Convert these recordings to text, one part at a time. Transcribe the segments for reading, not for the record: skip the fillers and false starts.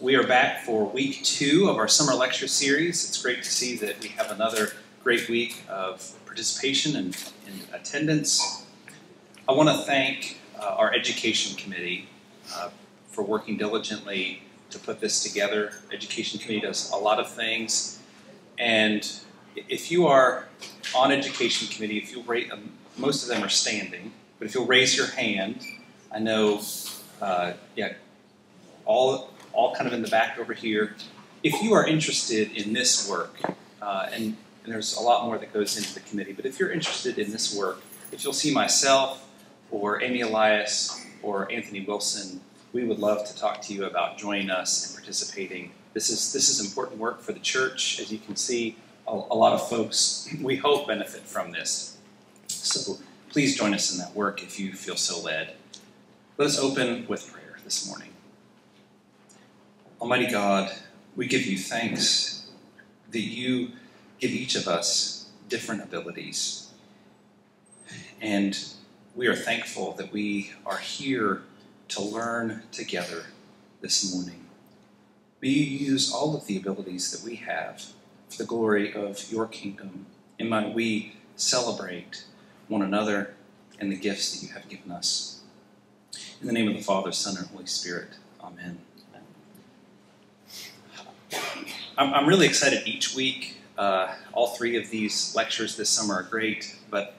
We are back for week 2 of our summer lecture series. It's great to see that we have another great week of participation and attendance. I want to thank our education committee for working diligently to put this together. Education committee does a lot of things, and if you are on education committee, if you'll rate, most of them are standing, but if you'll raise your hand, I know, all kind of in the back over here. If you are interested in this work, and there's a lot more that goes into the committee, but if you're interested in this work, if you'll see myself or Amy Elias or Anthony Wilson, we would love to talk to you about joining us and participating. This is important work for the church. As you can see, a lot of folks, we hope, benefit from this. So please join us in that work if you feel so led. Let us open with prayer this morning. Almighty God, we give you thanks that you give each of us different abilities. And we are thankful that we are here to learn together this morning. May you use all of the abilities that we have for the glory of your kingdom, and might we celebrate one another and the gifts that you have given us. In the name of the Father, Son, and Holy Spirit, amen. I'm really excited each week. All 3 of these lectures this summer are great, but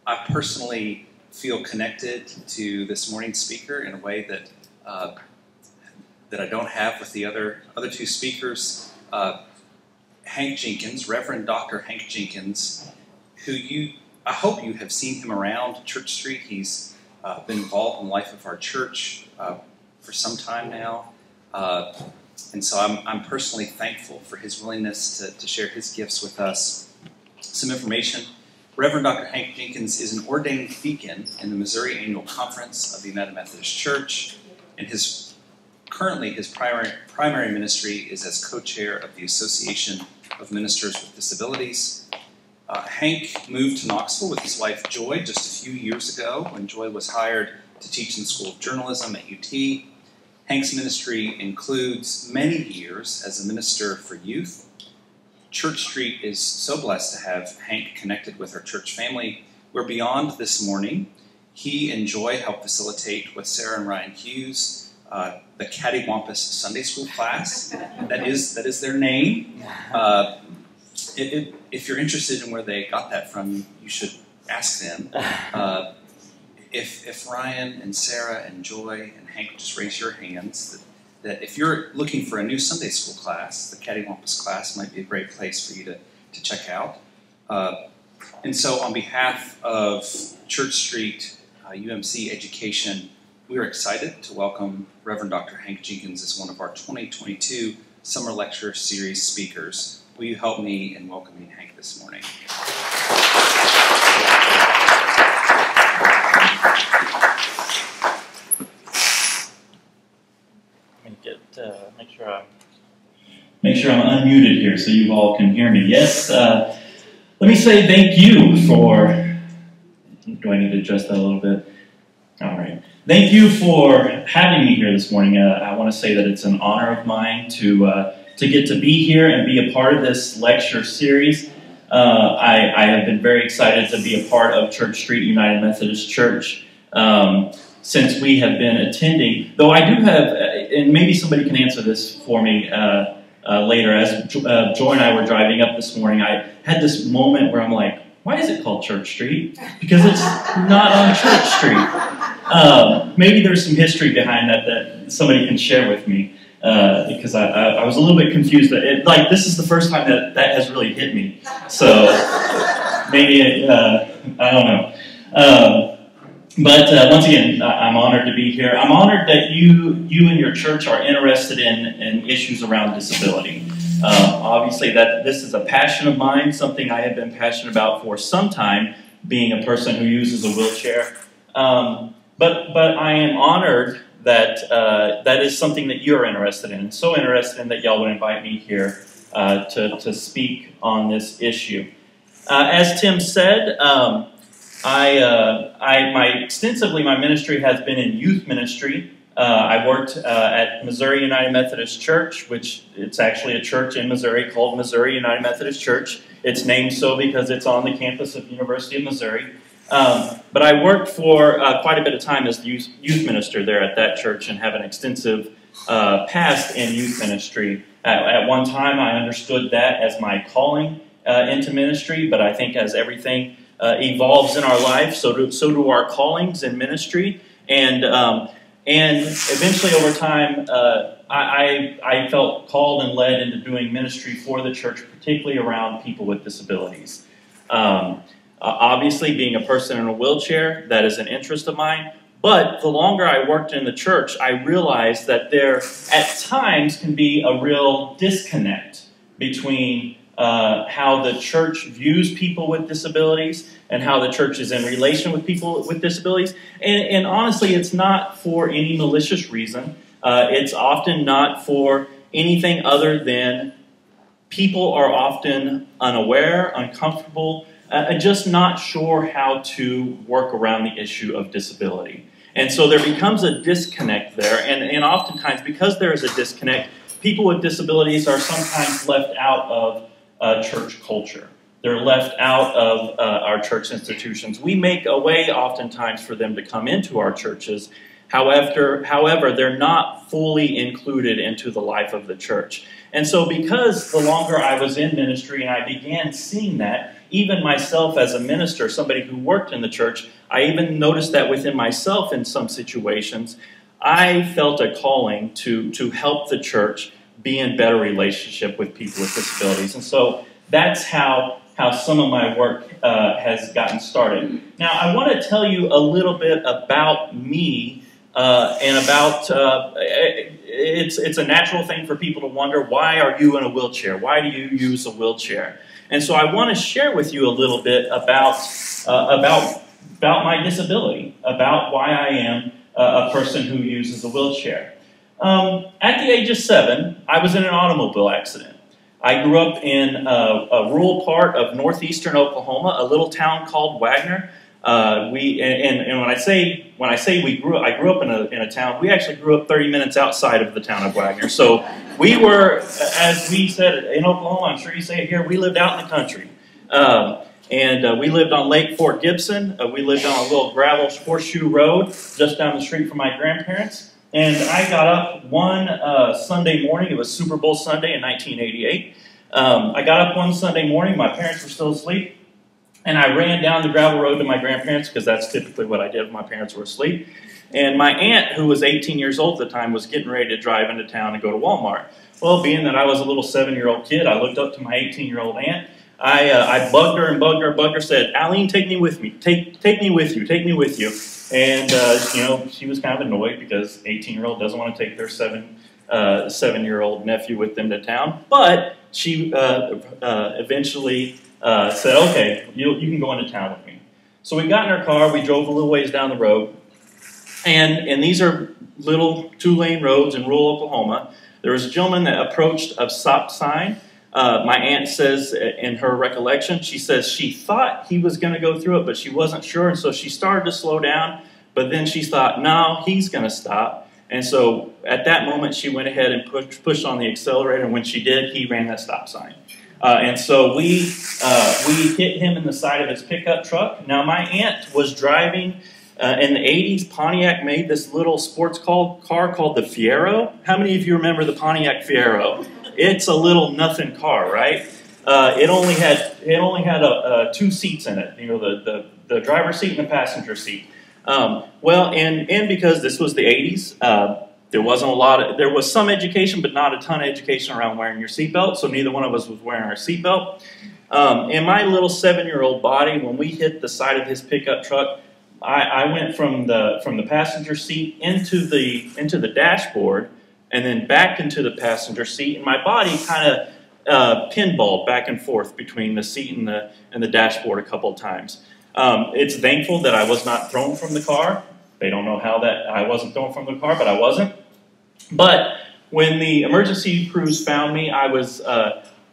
I personally feel connected to this morning's speaker in a way that I don't have with the other 2 speakers. Hank Jenkins, Reverend Dr. Hank Jenkins, who I hope you have seen him around Church Street. He's been involved in the life of our church for some time now. And so I'm personally thankful for his willingness to share his gifts with us. Some information. Reverend Dr. Hank Jenkins is an ordained deacon in the Missouri Annual Conference of the United Methodist Church, and currently his primary ministry is as co-chair of the Association of Ministers with Disabilities. Hank moved to Knoxville with his wife Joy just a few years ago when Joy was hired to teach in the School of Journalism at UT. Hank's ministry includes many years as a minister for youth. Church Street is so blessed to have Hank connected with our church family. We're beyond this morning. He and Joy help facilitate with Sarah and Ryan Hughes the Cattywampus Sunday School class. That is their name. If you're interested in where they got that from, you should ask them. If Ryan and Sarah and Joy and Hank just raise your hands, that if you're looking for a new Sunday school class, the Cattywampus class might be a great place for you to check out. And so on behalf of Church Street UMC Education, we are excited to welcome Reverend Dr. Hank Jenkins as one of our 2022 Summer Lecture Series speakers. Will you help me in welcoming Hank this morning? Make sure I'm unmuted here so you all can hear me. Yes, let me say thank you for, do I need to adjust that a little bit? All right. Thank you for having me here this morning. I want to say that it's an honor of mine to get to be here and be a part of this lecture series. I have been very excited to be a part of Church Street United Methodist Church since we have been attending, though I do have, and maybe somebody can answer this for me later, as Joy and I were driving up this morning, I had this moment where I'm like, why is it called Church Street? Because it's not on Church Street. Maybe there's some history behind that somebody can share with me, because I was a little bit confused. This is the first time that has really hit me. So maybe, I don't know. But once again, I'm honored to be here. I'm honored that you and your church are interested in issues around disability. Obviously, this is a passion of mine, something I have been passionate about for some time, being a person who uses a wheelchair. But I am honored that that is something that you're interested in, so interested in that y'all would invite me here to speak on this issue. As Tim said, my ministry has been in youth ministry I worked at Missouri United Methodist Church, which it's actually a church in Missouri called Missouri United Methodist Church. It's named so because it's on the campus of the University of Missouri. But I worked for quite a bit of time as the youth minister there at that church and have an extensive past in youth ministry. At one time, I understood that as my calling into ministry, but I think as everything evolves in our life, so do our callings in ministry. And eventually, over time, I felt called and led into doing ministry for the church, particularly around people with disabilities. Obviously, being a person in a wheelchair, that is an interest of mine. But the longer I worked in the church, I realized that there, at times, can be a real disconnect between how the church views people with disabilities and how the church is in relation with people with disabilities. And honestly, it's not for any malicious reason. It's often not for anything other than people are often unaware, uncomfortable, just not sure how to work around the issue of disability. And so there becomes a disconnect there, and oftentimes, because there is a disconnect, people with disabilities are sometimes left out of church culture. They're left out of our church institutions. We make a way oftentimes for them to come into our churches. However, they're not fully included into the life of the church. And so because the longer I was in ministry and I began seeing that, even myself as a minister, somebody who worked in the church, I even noticed that within myself in some situations, I felt a calling to help the church be in better relationship with people with disabilities. And so that's how some of my work has gotten started. Now, I want to tell you a little bit about me and about, it's a natural thing for people to wonder, why are you in a wheelchair? Why do you use a wheelchair? And so I want to share with you a little bit about my disability, about why I am a person who uses a wheelchair. At the age of 7, I was in an automobile accident. I grew up in a rural part of northeastern Oklahoma, a little town called Wagner. And when I say we grew up, I grew up in a town. We actually grew up 30 minutes outside of the town of Wagner. So we were, as we said in Oklahoma, I'm sure you say it here, we lived out in the country. We lived on Lake Fort Gibson. We lived on a little gravel horseshoe road just down the street from my grandparents. And I got up one Sunday morning. It was Super Bowl Sunday in 1988. I got up one Sunday morning. My parents were still asleep. And I ran down the gravel road to my grandparents, because that's typically what I did when my parents were asleep. And my aunt, who was 18 years old at the time, was getting ready to drive into town and go to Walmart. Well, being that I was a little 7-year-old kid, I looked up to my 18-year-old aunt. I bugged her and bugged her and bugged her, said, "Aline, take me with me. Take me with you. Take me with you." And, she was kind of annoyed because 18-year-old doesn't want to take their 7-year-old nephew with them to town. But she eventually said, "Okay, you can go into town with me." So we got in our car. We drove a little ways down the road. And these are little 2-lane roads in rural Oklahoma. There was a gentleman that approached a stop sign. My aunt says, in her recollection, she says she thought he was going to go through it, but she wasn't sure. And so she started to slow down. But then she thought, no, he's going to stop. And so at that moment, she went ahead and pushed on the accelerator. And when she did, he ran that stop sign. And so we hit him in the side of his pickup truck. Now, my aunt was driving in the 80s. Pontiac made this little sports car called the Fiero. How many of you remember the Pontiac Fiero? It's a little nothing car, right? It only had 2 seats in it. The driver's seat and the passenger seat. And because this was the 80s, there was some education, but not a ton of education around wearing your seatbelt, so neither one of us was wearing our seatbelt. And my little 7-year-old body, when we hit the side of his pickup truck, I went from the passenger seat into the dashboard, and then back into the passenger seat, and my body kind of pinballed back and forth between the seat and the dashboard a couple of times. It's thankful that I was not thrown from the car. They don't know how that I wasn't thrown from the car, but I wasn't. But when the emergency crews found me, I was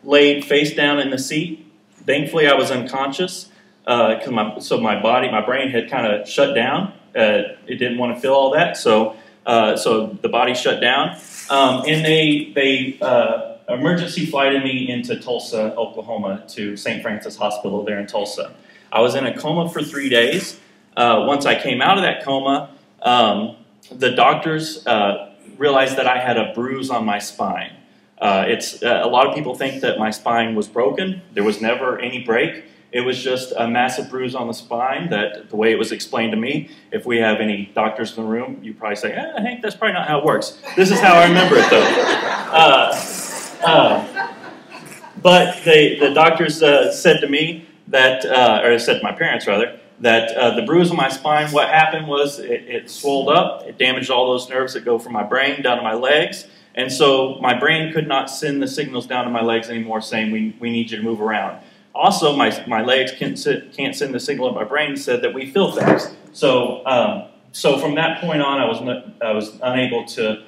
laid face down in the seat. Thankfully, I was unconscious because my brain had kind of shut down. It didn't want to feel all that. So So the body shut down. And they emergency flighted me into Tulsa, Oklahoma, to St. Francis Hospital there in Tulsa. I was in a coma for 3 days. Once I came out of that coma, the doctors realized that I had a bruise on my spine. A lot of people think that my spine was broken. There was never any break. It was just a massive bruise on the spine that, the way it was explained to me, if we have any doctors in the room, you probably say, Hank, that's probably not how it works. This is how I remember it, though. But the doctors said to me that, or said to my parents, rather, that the bruise on my spine, what happened was it swelled up, it damaged all those nerves that go from my brain down to my legs, and so my brain could not send the signals down to my legs anymore saying, we need you to move around. Also, my legs can't send the signal to my brain, said that we feel things. So from that point on, I was unable to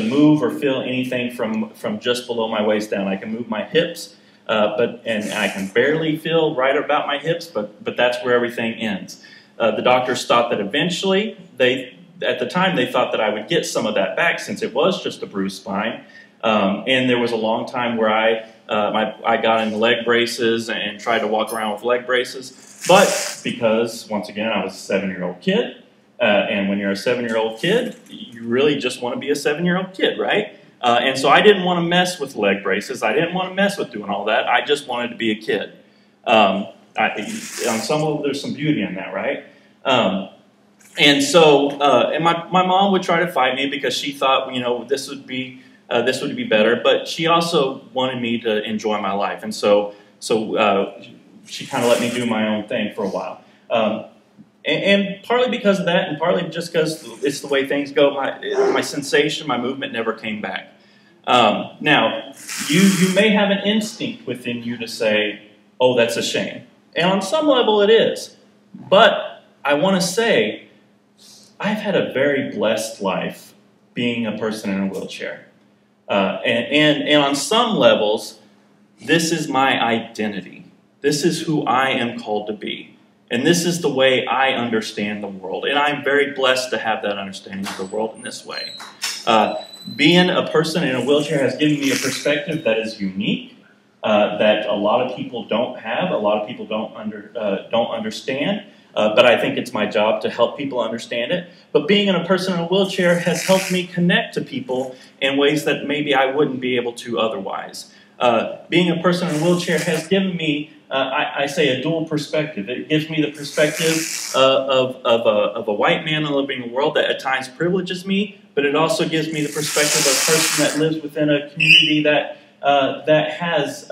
move or feel anything from just below my waist down. I can move my hips, and I can barely feel right about my hips, but that's where everything ends. The doctors thought that eventually, at the time, they thought that I would get some of that back since it was just a bruised spine. And there was a long time where I got into leg braces and tried to walk around with leg braces. But because, once again, I was a 7-year-old kid, and when you're a 7-year-old kid, you really just want to be a 7-year-old kid, right? And so I didn't want to mess with leg braces. I didn't want to mess with doing all that. I just wanted to be a kid. On some level, there's some beauty in that, right? And so, and my mom would try to fight me because she thought, this would be better, but she also wanted me to enjoy my life, and so she kind of let me do my own thing for a while. And partly because of that, and partly just because it's the way things go, my sensation, my movement never came back. Now, you may have an instinct within you to say, oh, that's a shame. And on some level it is. But I want to say, I've had a very blessed life being a person in a wheelchair. And on some levels, this is my identity. This is who I am called to be. And this is the way I understand the world. And I'm very blessed to have that understanding of the world in this way. Being a person in a wheelchair has given me a perspective that is unique, that a lot of people don't have, a lot of people don't understand. But I think it's my job to help people understand it. But being a person in a wheelchair has helped me connect to people in ways that maybe I wouldn't be able to otherwise. Being a person in a wheelchair has given me, I say, a dual perspective. It gives me the perspective of a white man living in a world that at times privileges me, but it also gives me the perspective of a person that lives within a community that has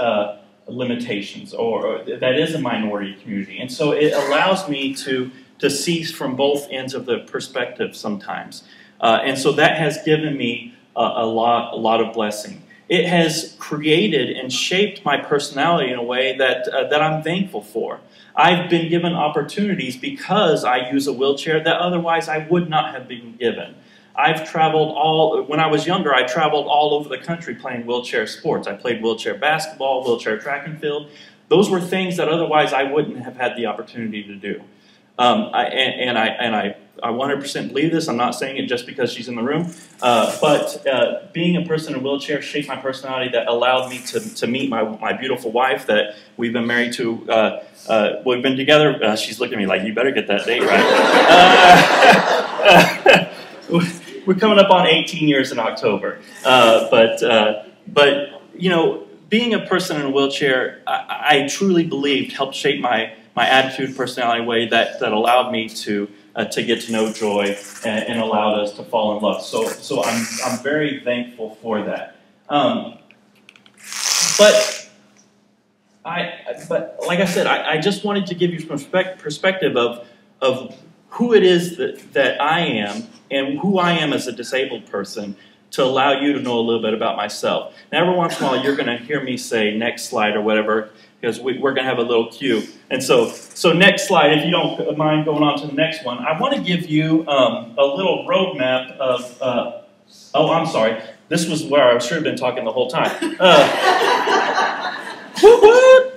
limitations, or that is a minority community. And so it allows me to see from both ends of the perspective sometimes. And so that has given me a lot of blessing. It has created and shaped my personality in a way that I'm thankful for. I've been given opportunities because I use a wheelchair that otherwise I would not have been given. I've traveled when I was younger, I traveled all over the country playing wheelchair sports. I played wheelchair basketball, wheelchair track and field. Those were things that otherwise I wouldn't have had the opportunity to do. I 100% believe this. I'm not saying it just because she's in the room. But being a person in a wheelchair shaped my personality that allowed me to meet my beautiful wife that we've been married to. We've been together. She's looking at me like, you better get that date right. We're coming up on 18 years in October. But being a person in a wheelchair, I truly believed helped shape my attitude, personality, in a way that allowed me to get to know joy and allowed us to fall in love. So I'm very thankful for that. But like I said, I just wanted to give you some perspective of who it is that I am and who I am as a disabled person, to allow you to know a little bit about myself. Now, every once in a while, you're going to hear me say next slide or whatever, because we're going to have a little cue. And so next slide, if you don't mind going on to the next one, I want to give you a little roadmap of, oh, I'm sorry. This was where I should have been talking the whole time.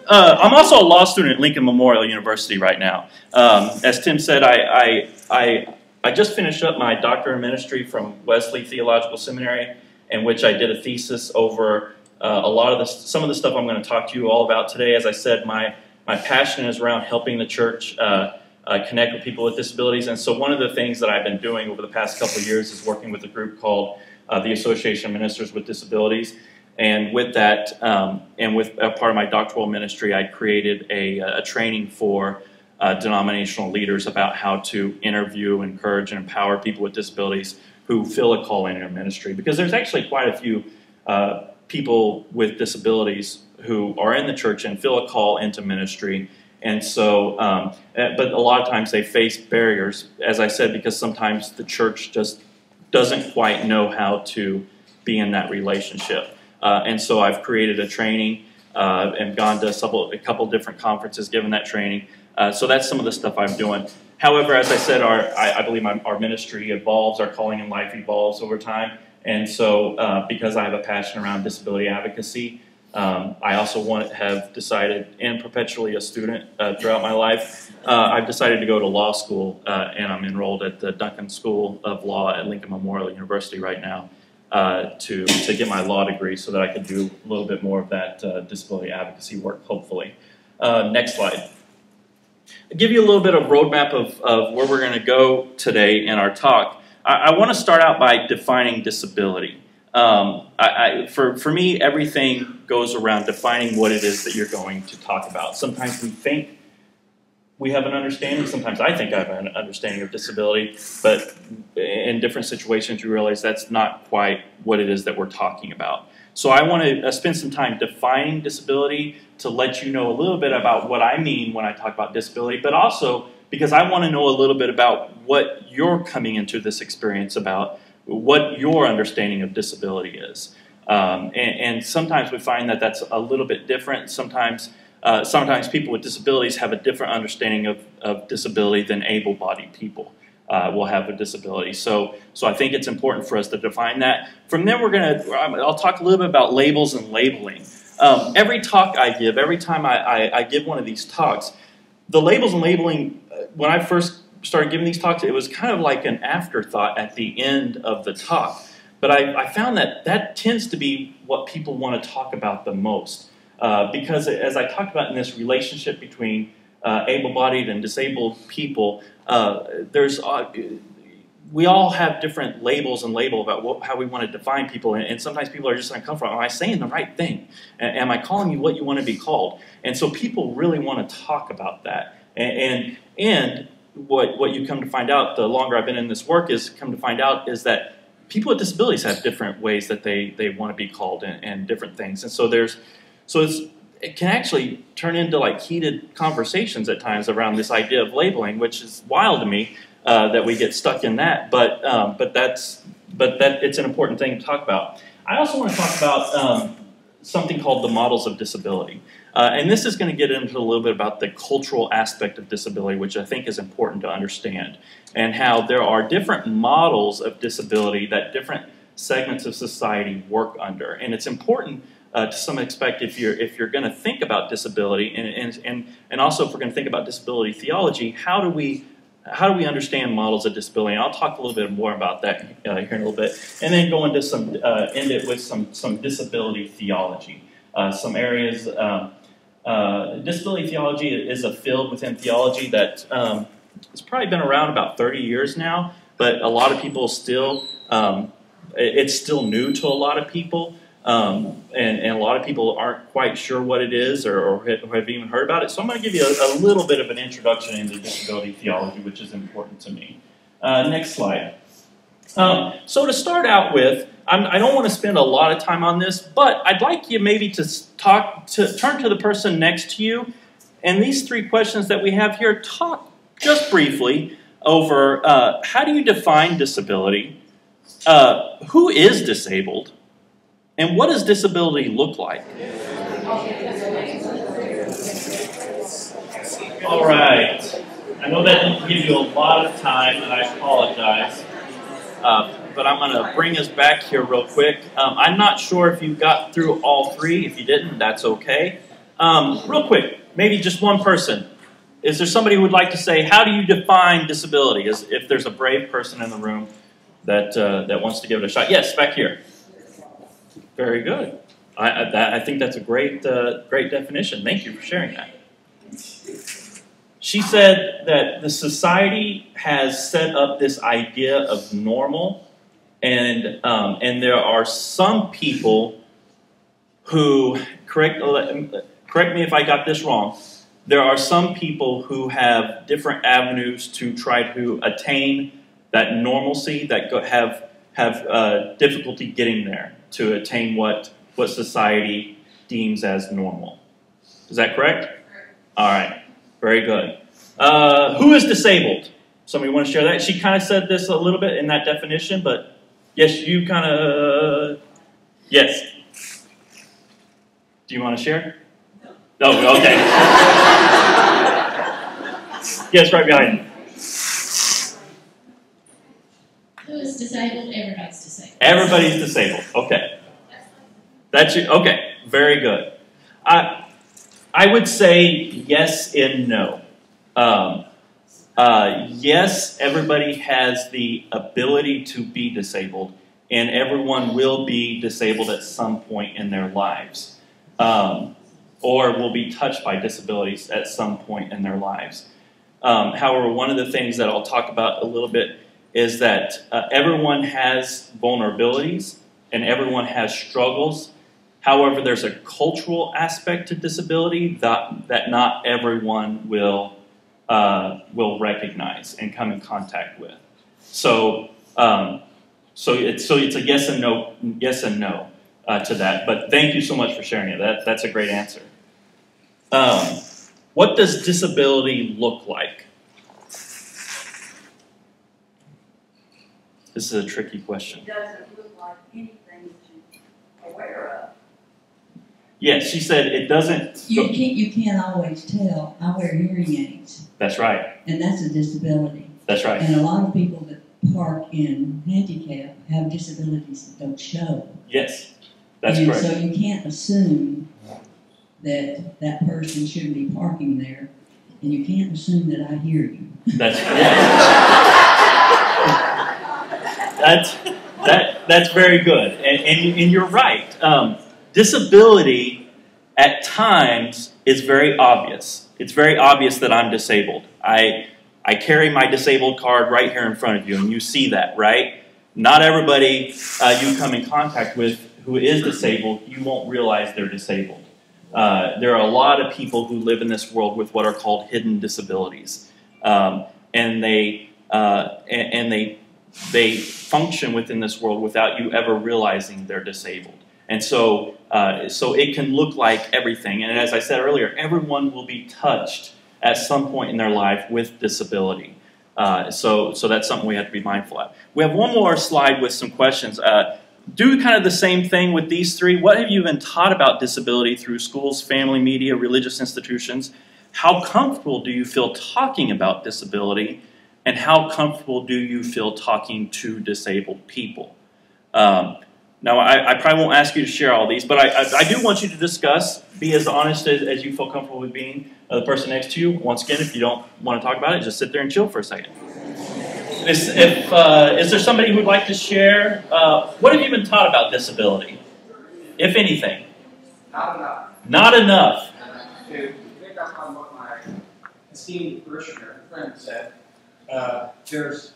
I'm also a law student at Lincoln Memorial University right now. As Tim said, I I just finished up my doctorate in ministry from Wesley Theological Seminary, in which I did a thesis over some of the stuff I'm going to talk to you all about today. As I said, my passion is around helping the church connect with people with disabilities. And so one of the things that I've been doing over the past couple of years is working with a group called the Association of Ministers with Disabilities. And with that, and with a part of my doctoral ministry, I created a training for denominational leaders about how to interview, encourage, and empower people with disabilities who feel a call in their ministry. Because there's actually quite a few people with disabilities who are in the church and feel a call into ministry. And so, but a lot of times they face barriers, as I said, because sometimes the church just doesn't quite know how to be in that relationship. And so I've created a training and gone to a couple different conferences, given that training. So that's some of the stuff I'm doing. However, as I said, I believe our ministry evolves, our calling in life evolves over time. And so because I have a passion around disability advocacy, I also have decided, and perpetually a student throughout my life, I've decided to go to law school, and I'm enrolled at the Duncan School of Law at Lincoln Memorial University right now to get my law degree so that I could do a little bit more of that disability advocacy work, hopefully. Next slide. I'll give you a little bit of roadmap of where we're going to go today in our talk. I want to start out by defining disability. For me, everything goes around defining what it is that you're going to talk about. Sometimes we think we have an understanding. Sometimes I think I have an understanding of disability, but in different situations you realize that's not quite what it is that we're talking about. So I want to spend some time defining disability to let you know a little bit about what I mean when I talk about disability, but also because I want to know a little bit about what you're coming into this experience about, what your understanding of disability is. And sometimes we find that that's a little bit different. Sometimes people with disabilities have a different understanding of disability than able-bodied people will have a disability. So I think it's important for us to define that. From there, I'll talk a little bit about labels and labeling. Every talk I give, every time I give one of these talks, the labels and labeling, when I first started giving these talks, it was kind of like an afterthought at the end of the talk. But I found that tends to be what people want to talk about the most. Because as I talked about in this relationship between able-bodied and disabled people, we all have different labels and about how we want to define people, and sometimes people are just uncomfortable. Am I saying the right thing? Am I calling you what you want to be called? And so people really want to talk about that. And what you come to find out, the longer I've been in this work, is that people with disabilities have different ways that they want to be called and different things. And so it can actually turn into like heated conversations at times around this idea of labeling, which is wild to me that we get stuck in that. But it's an important thing to talk about. I also want to talk about something called the models of disability. And this is going to get into a little bit about the cultural aspect of disability, which I think is important to understand, and how there are different models of disability that different segments of society work under. And it's important to some extent if you're going to think about disability, and also if we're going to think about disability theology, how do we understand models of disability? And I'll talk a little bit more about that here in a little bit, and then go into end it with some disability theology, some areas. Disability theology is a field within theology that has probably been around about 30 years now, but a lot of people still, it's still new to a lot of people. And a lot of people aren't quite sure what it is or have even heard about it. So I'm going to give you a little bit of an introduction into disability theology, which is important to me. Next slide. So to start out with, I don't want to spend a lot of time on this, but I'd like you maybe to turn to the person next to you, and these three questions that we have here, talk just briefly over how do you define disability, who is disabled, and what does disability look like? All right. I know that didn't give you a lot of time, and I apologize. But I'm going to bring us back here real quick. I'm not sure if you got through all three. If you didn't, that's okay. Real quick, maybe just one person. is there somebody who would like to say, how do you define disability? If there's a brave person in the room that, that wants to give it a shot. Yes, back here. Very good. I think that's a great, great definition. Thank you for sharing that. She said that the society has set up this idea of normal, and there are some people who, correct me if I got this wrong, there are some people who have different avenues to try to attain that normalcy, that have difficulty getting there, to attain what society deems as normal. Is that correct? All right. Very good. Who is disabled? Somebody want to share that? She kind of said this a little bit in that definition, but yes, you kind of, yes. Do you want to share? No. Oh, okay. Yes, right behind you. Who is disabled? Everybody's disabled. Everybody's disabled. Okay. That's you. Okay. Very good. I would say yes and no. Yes, everybody has the ability to be disabled, and everyone will be disabled at some point in their lives, or will be touched by disabilities at some point in their lives. However, one of the things that I'll talk about a little bit is that everyone has vulnerabilities and everyone has struggles. However, there's a cultural aspect to disability that not everyone will recognize and come in contact with. So it's a yes and no to that. But thank you so much for sharing it. That's a great answer. What does disability look like? This is a tricky question. It doesn't look like anything that you're aware of. Yes, she said it doesn't. You can't always tell. I wear hearing aids. That's right. And that's a disability. That's right. And a lot of people that park in handicap have disabilities that don't show. Yes, that's and correct. So you can't assume that that person shouldn't be parking there, and you can't assume that I hear you. That's that's very good, and you're right. Disability at times is very obvious. It's very obvious that I'm disabled. I carry my disabled card right here in front of you, and you see that, right? Not everybody you come in contact with who is disabled, you won't realize they're disabled. There are a lot of people who live in this world with what are called hidden disabilities, and they function within this world without you ever realizing they're disabled. And so it can look like everything. And as I said earlier, everyone will be touched at some point in their life with disability. So that's something we have to be mindful of. We have one more slide with some questions. Do kind of the same thing with these three. What have you been taught about disability through schools, family, media, religious institutions? How comfortable do you feel talking about disability? And how comfortable do you feel talking to disabled people? Now, I probably won't ask you to share all these, but I do want you to discuss, be as honest as you feel comfortable with being the person next to you. Once again, if you don't want to talk about it, just sit there and chill for a second. Is there somebody who would like to share? What have you been taught about disability, if anything? Not enough. Not enough. To pick up on what my esteemed parishioner friend said, there's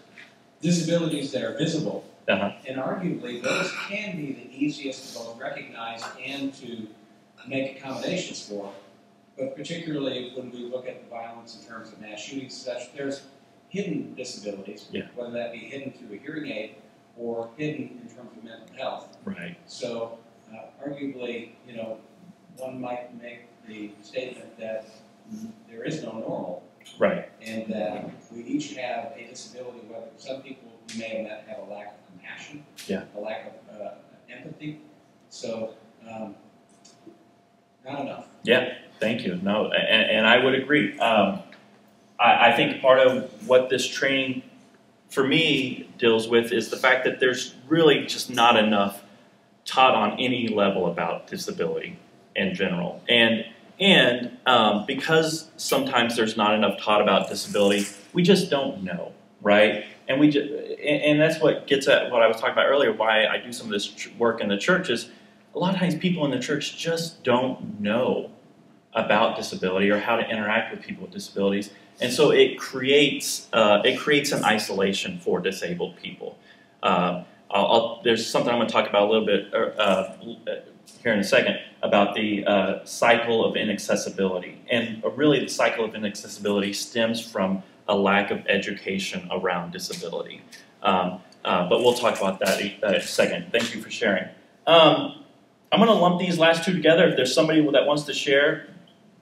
disabilities that are visible. And arguably, those can be the easiest to both recognize and to make accommodations for. But particularly when we look at the violence in terms of mass shootings, such, there's hidden disabilities, whether that be hidden through a hearing aid or hidden in terms of mental health. Right. So, arguably, one might make the statement that there is no normal. Right. And that we each have a disability, whether some people may have a lack of compassion, a lack of empathy. So, not enough. Yeah, thank you. No, and I would agree. I think part of what this training, for me, deals with is the fact that there's really just not enough taught on any level about disability in general. And And because sometimes there's not enough taught about disability, we just don't know, right? And and that's what gets at what I was talking about earlier, why I do some of this work in the church is a lot of times people in the church just don't know about disability or how to interact with people with disabilities. And so it creates an isolation for disabled people. There's something I'm going to talk about a little bit here in a second about the cycle of inaccessibility. And really the cycle of inaccessibility stems from a lack of education around disability. But we'll talk about that in a second. Thank you for sharing. I'm going to lump these last two together. If there's somebody that wants to share,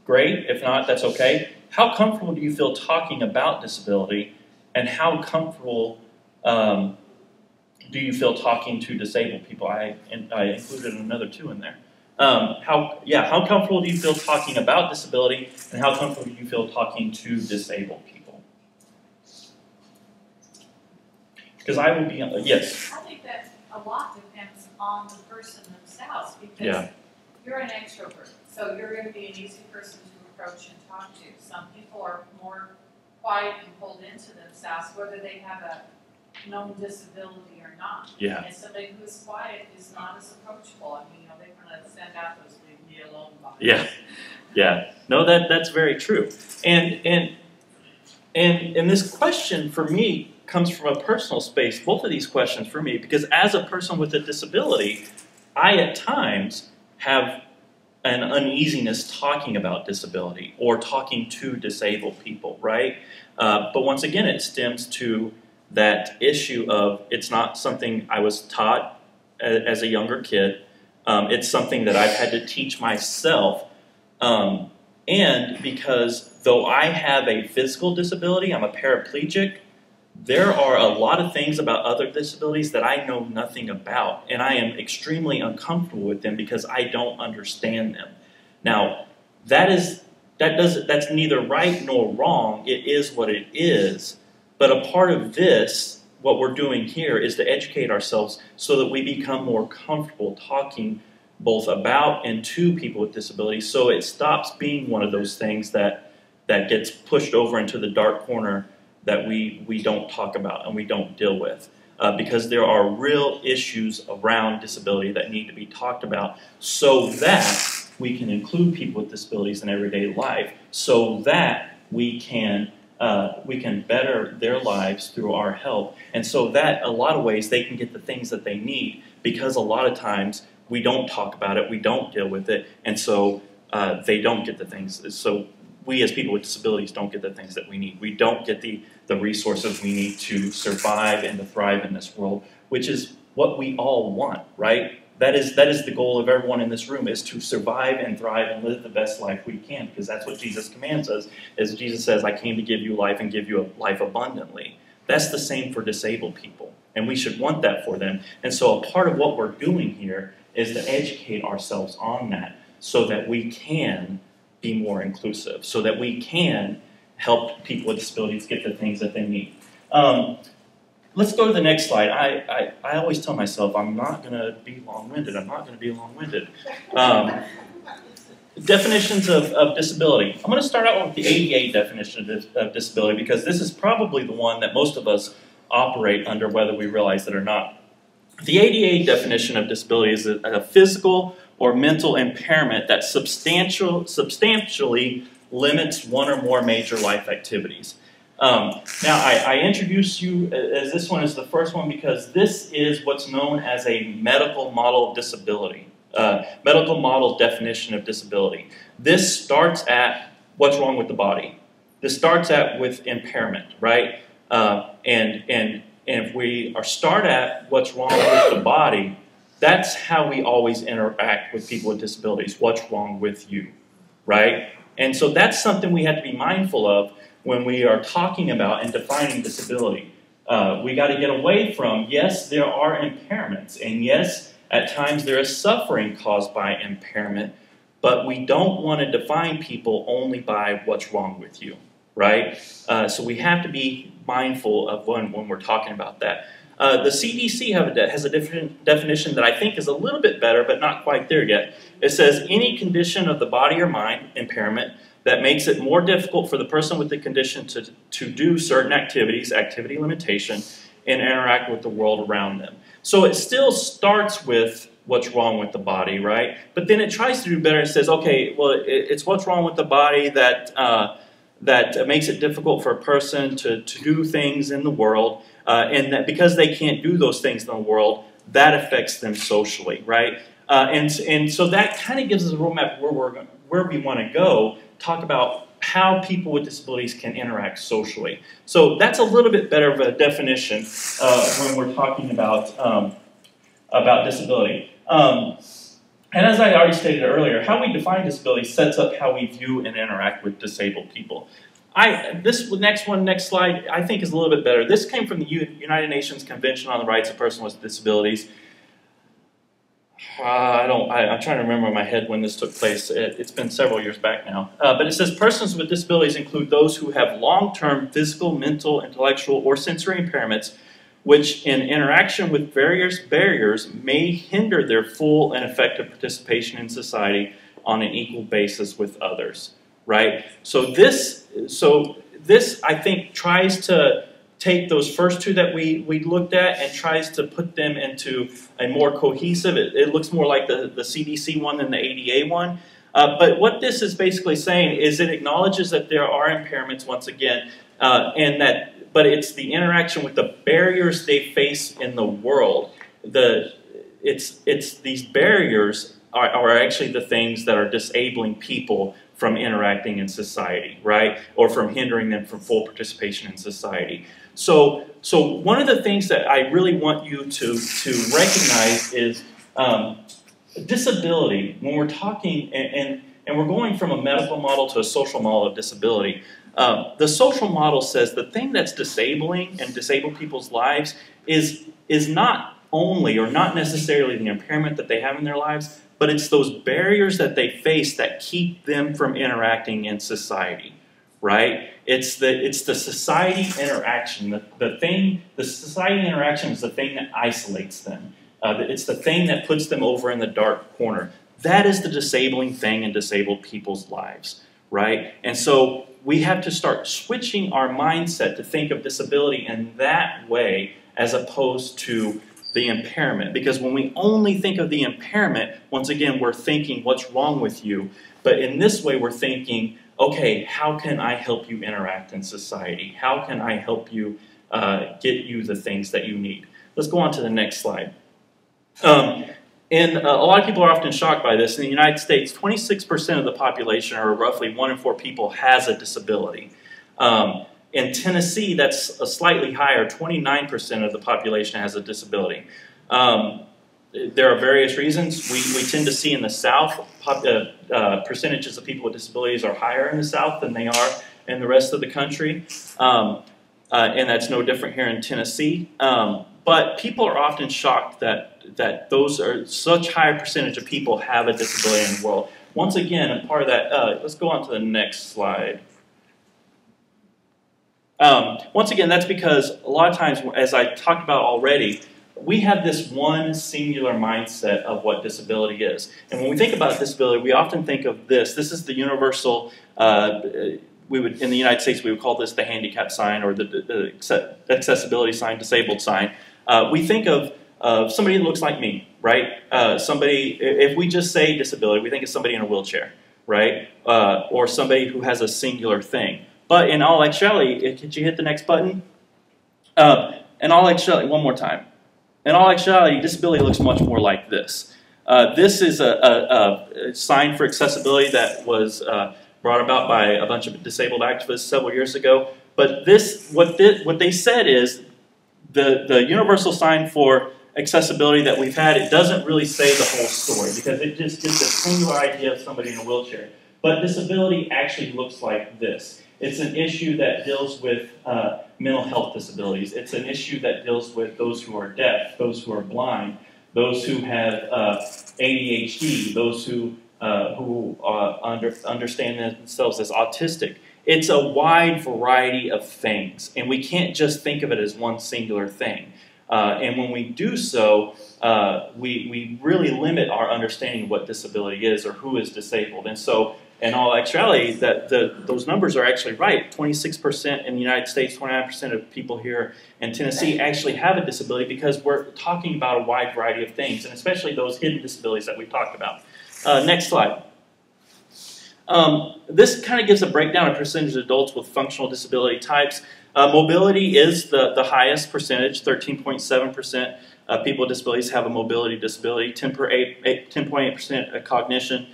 great. If not, that's okay. How comfortable do you feel talking about disability, and how comfortable do you feel talking to disabled people? I included another two in there. How comfortable do you feel talking about disability, and how comfortable do you feel talking to disabled people? Because I would be, yes? I think that a lot depends on the person themselves, because you're an extrovert, so you're going to be an easy person to approach and talk to. Some people are more quiet and pulled into themselves, whether they have a known disability or not. Yeah. And somebody who is quiet is not as approachable. I mean, they're going to send out those leave me alone vibes. Yeah. No, that's very true. And this question for me comes from a personal space. Both of these questions for me, because as a person with a disability, I at times have an uneasiness talking about disability or talking to disabled people, right? But once again, it stems to that issue of it's not something I was taught as a younger kid. It's something that I've had to teach myself. And because though I have a physical disability, I'm a paraplegic, there are a lot of things about other disabilities that I know nothing about, and I am extremely uncomfortable with them because I don't understand them. Now, that's neither right nor wrong. It is what it is. But a part of this, what we're doing here, is to educate ourselves so that we become more comfortable talking both about and to people with disabilities, so it stops being one of those things that gets pushed over into the dark corner that we don't talk about and we don't deal with. Because there are real issues around disability that need to be talked about so that we can include people with disabilities in everyday life, so that we can better their lives through our help, and so that a lot of ways they can get the things that they need, because a lot of times we don't talk about it, we don't deal with it, and so they don't get the things. So we as people with disabilities don't get the things that we need. We don't get the resources we need to survive and to thrive in this world, which is what we all want, right? That is the goal of everyone in this room, is to survive and thrive and live the best life we can, because that's what Jesus commands us. As Jesus says, I came to give you life and give you a life abundantly. That's the same for disabled people, and we should want that for them. And so a part of what we're doing here is to educate ourselves on that so that we can be more inclusive, so that we can help people with disabilities get the things that they need. Let's go to the next slide. I always tell myself I'm not going to be long-winded. Definitions of disability. I'm going to start out with the ADA definition of disability, because this is probably the one that most of us operate under, whether we realize it or not. The ADA definition of disability is a physical or mental impairment that substantially limits one or more major life activities. Now, I introduce you as this one is the first one because this is what's known as a medical model of disability, medical model definition of disability. This starts at what's wrong with the body. This starts with impairment, right? And if we start at what's wrong with the body, that's how we always interact with people with disabilities. What's wrong with you, right? And so that's something we have to be mindful of when we are talking about and defining disability. We got to get away from, yes, there are impairments, and yes, at times there is suffering caused by impairment, but we don't want to define people only by what's wrong with you, right? So we have to be mindful of when we're talking about that. The CDC has a different definition that I think is a little bit better, but not quite there yet. It says any condition of the body or mind, impairment, that makes it more difficult for the person with the condition to do certain activities, activity limitation, and interact with the world around them. So it still starts with what's wrong with the body, right? But then it tries to do better. It says, okay, well, it's what's wrong with the body that makes it difficult for a person to do things in the world, and that because they can't do those things in the world, that affects them socially, right? And so that kind of gives us a roadmap where we want to go, talk about how people with disabilities can interact socially. So that's a little bit better of a definition when we're talking about disability. And as I already stated earlier, how we define disability sets up how we view and interact with disabled people. This next slide, I think is a little bit better. This came from the United Nations Convention on the Rights of Persons with Disabilities. I'm trying to remember in my head when this took place. It's been several years back now. But it says persons with disabilities include those who have long-term physical, mental, intellectual, or sensory impairments which in interaction with various barriers may hinder their full and effective participation in society on an equal basis with others, right? So this I think tries to take those first two that we looked at and tries to put them into a more cohesive, it looks more like the CDC one than the ADA one. But what this is basically saying is it acknowledges that there are impairments once again, but it's the interaction with the barriers they face in the world. It's these barriers are actually the things that are disabling people from interacting in society, right? Or from hindering them from full participation in society. So one of the things that I really want you to recognize is disability. When we're talking, and we're going from a medical model to a social model of disability, the social model says the thing that's disabling and disable people's lives is not only or not necessarily the impairment that they have in their lives, but it's those barriers that they face that keep them from interacting in society, right? It's the society interaction. The society interaction is the thing that isolates them. It's the thing that puts them over in the dark corner. That is the disabling thing in disabled people's lives, right? And so we have to start switching our mindset to think of disability in that way as opposed to the impairment. Because when we only think of the impairment, once again, we're thinking, what's wrong with you? But in this way, we're thinking, okay, how can I help you interact in society? How can I help you get you the things that you need? Let's go on to the next slide. And a lot of people are often shocked by this. In the United States, 26% of the population, or roughly 1 in 4 people, has a disability. In Tennessee, that's slightly higher. 29% of the population has a disability. There are various reasons. We tend to see in the South, percentages of people with disabilities are higher in the South than they are in the rest of the country. And that's no different here in Tennessee. But people are often shocked that those are such high percentage of people have a disability in the world. Once again, and part of that, let's go on to the next slide. Once again, that's because a lot of times, as I talked about already, we have this one singular mindset of what disability is. And when we think about disability, we often think of this. This is the universal, in the United States, we would call this the handicap sign or the accessibility sign, disabled sign. We think of somebody that looks like me, right? If we just say disability, we think of somebody in a wheelchair, right? Or somebody who has a singular thing. But in all actuality, could you hit the next button? In all actuality, one more time. In all actuality, disability looks much more like this. This is a sign for accessibility that was brought about by a bunch of disabled activists several years ago. But what they said is the universal sign for accessibility that we've had, it doesn't really say the whole story because it just gives a singular idea of somebody in a wheelchair. But disability actually looks like this. It's an issue that deals with mental health disabilities. It's an issue that deals with those who are deaf, those who are blind, those who have ADHD, those who understand themselves as autistic. It's a wide variety of things, and we can't just think of it as one singular thing. And when we do so, we really limit our understanding of what disability is or who is disabled. And so, in all actuality, those numbers are actually right. 26% in the United States, 29% of people here in Tennessee actually have a disability, because we're talking about a wide variety of things, and especially those hidden disabilities that we've talked about. Next slide. This kind of gives a breakdown of percentage of adults with functional disability types. Mobility is the highest percentage, 13.7%. People with disabilities have a mobility disability, 10.8% cognition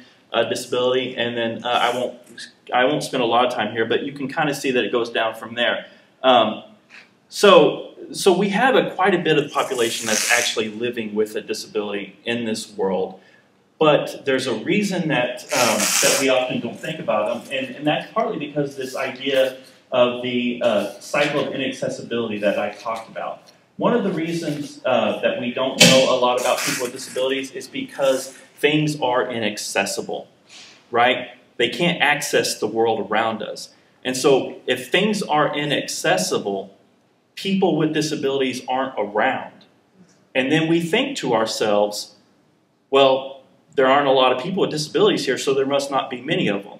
disability, and then I won't spend a lot of time here, but you can kind of see that it goes down from there. So we have quite a bit of the population that's actually living with a disability in this world. But there's a reason that we often don't think about them, and that's partly because this idea of the cycle of inaccessibility that I talked about. One of the reasons that we don't know a lot about people with disabilities is because things are inaccessible, right? They can't access the world around us. And so if things are inaccessible, people with disabilities aren't around. And then we think to ourselves, well, there aren't a lot of people with disabilities here, so there must not be many of them.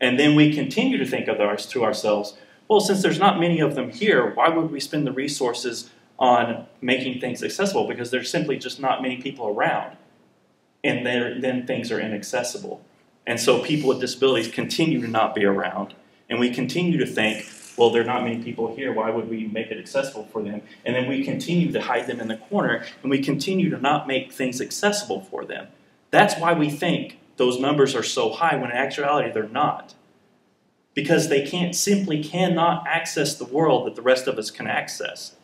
And then we continue to think of to ourselves, well, since there's not many of them here, why would we spend the resources on making things accessible? Because there's simply just not many people around. And then things are inaccessible. And so people with disabilities continue to not be around. And we continue to think, well, there are not many people here, why would we make it accessible for them? And then we continue to hide them in the corner, and we continue to not make things accessible for them. That's why we think those numbers are so high, when in actuality they're not. Because they simply cannot access the world that the rest of us can access.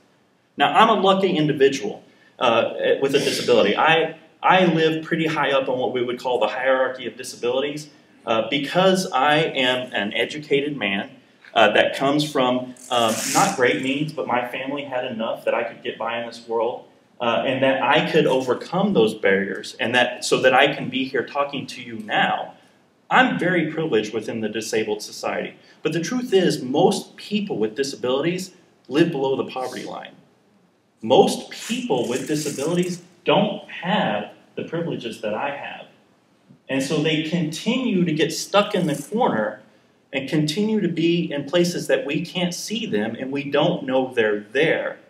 Now, I'm a lucky individual with a disability. I live pretty high up on what we would call the hierarchy of disabilities, because I am an educated man that comes from not great means, but my family had enough that I could get by in this world, and that I could overcome those barriers, and so that I can be here talking to you now. I'm very privileged within the disabled society. But the truth is, most people with disabilities live below the poverty line. Most people with disabilities don't have the privileges that I have. And so they continue to get stuck in the corner and continue to be in places that we can't see them and we don't know they're there.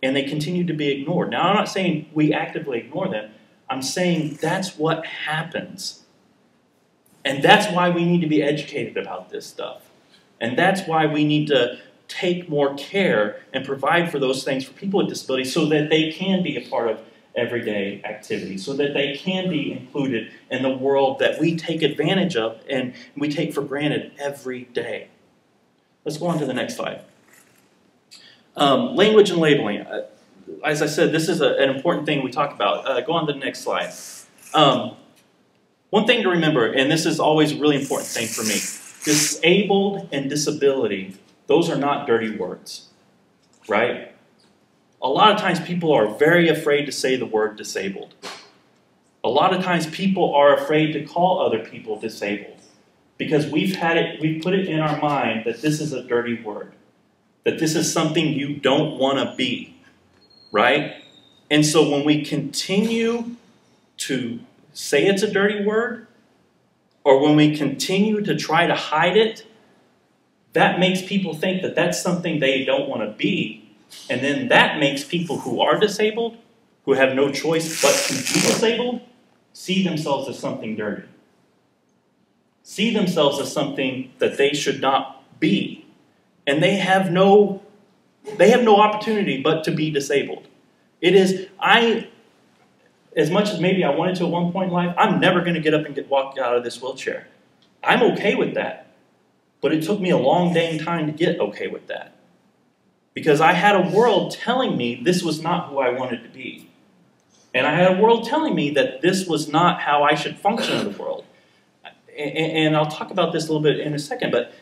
And they continue to be ignored. Now, I'm not saying we actively ignore them. I'm saying that's what happens. And that's why we need to be educated about this stuff. And that's why we need to take more care and provide for those things for people with disabilities, so that they can be a part of everyday activities, so that they can be included in the world that we take advantage of and we take for granted every day. Let's go on to the next slide. Language and labeling. As I said, this is an important thing we talk about. Go on to the next slide. One thing to remember, and this is always a really important thing for me, disabled and disability, those are not dirty words, right? A lot of times people are very afraid to say the word disabled. A lot of times people are afraid to call other people disabled, because we've put it in our mind that this is a dirty word, that this is something you don't want to be, right? And so when we continue to say it's a dirty word, or when we continue to try to hide it, that makes people think that that's something they don't want to be. And then that makes people who are disabled, who have no choice but to be disabled, see themselves as something dirty. See themselves as something that they should not be. And they have no opportunity but to be disabled. As much as maybe I wanted to at one point in life, I'm never going to get up and walk out of this wheelchair. I'm okay with that. But it took me a long dang time to get okay with that. Because I had a world telling me this was not who I wanted to be. And I had a world telling me that this was not how I should function in the world. And I'll talk about this a little bit in a second, but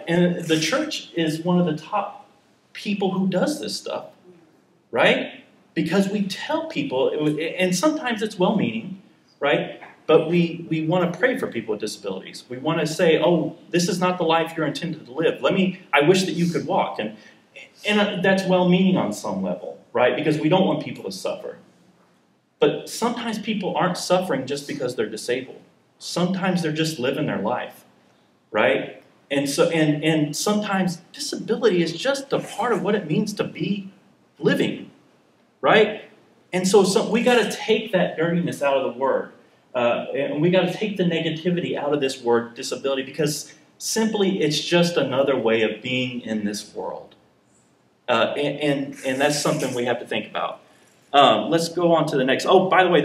and the church is one of the top people who does this stuff, right? Because we tell people, and sometimes it's well-meaning, right? But we want to pray for people with disabilities. We want to say, oh, this is not the life you're intended to live. I wish that you could walk. And that's well-meaning on some level, right? Because we don't want people to suffer. But sometimes people aren't suffering just because they're disabled. Sometimes they're just living their life, right? And so, and sometimes disability is just a part of what it means to be living, right? And so we got to take that dirtiness out of the word. And we got to take the negativity out of this word disability, because simply it's just another way of being in this world. And that's something we have to think about. Let's go on to the next. Oh, by the way,